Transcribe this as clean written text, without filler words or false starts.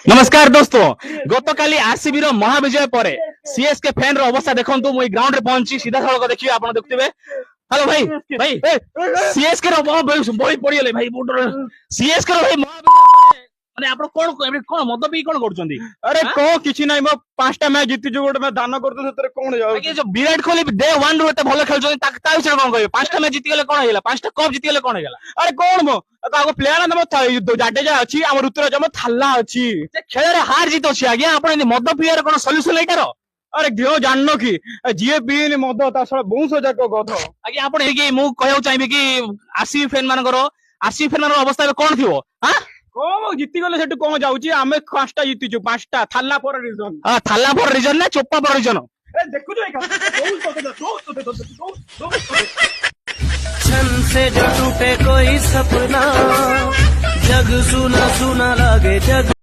नमस्कार दोस्तों गतकाली आरसीबी रो महाविजय पर सीएसके फैन रो अवस्था देखंतु मुई ग्राउंड रे पहुंची सीधा सड़क देखिए आपण देखथिबे। हेलो भाई भाई सीएसके रो बही पड़ियले भाई सीएसके रो भाई महाविजय माने आपण कोन मद पी कोन करछंती। अरे को किछि नाही मो पांचटा मैच जीति जो गोटे मैं दान करतो सेतरे कोन जाउ ये जो विराट कोहली डे 1 रो एते भलो खेलछंती ता विषय कोन कहबे। पांचटा मैच जीति गेले कोन हेला, पांचटा कप जीति गेले कोन हेला। अरे कोन मो ताको प्लेयर नम जाडेजा अछि हमर ऋतुराज म थाल्ला अछि से खेल रे हार जीत अछि आज्ञा आपण मद पियर कोन सॉल्यूशन एटार। अरे दियो जाननो कि जीए पीनी मद ता सळ बहुत जाक गध आज्ञा आपण हे मु कहउ चाहिबे कि आरसीबी फैन मानकर आरसीबी फैन मानकर अवस्था कोन थिवो। हां को जीति गले सेटु कोन जाउची आमे पांचटा जीतिछु पांचटा थाल्ला फॉर रीजन। हां थाल्ला फॉर रीजन ना चोप्पा फॉर रीजन। ए देखु जो छन से जो टूटे कोई सपना जग सुना सुना लागे जग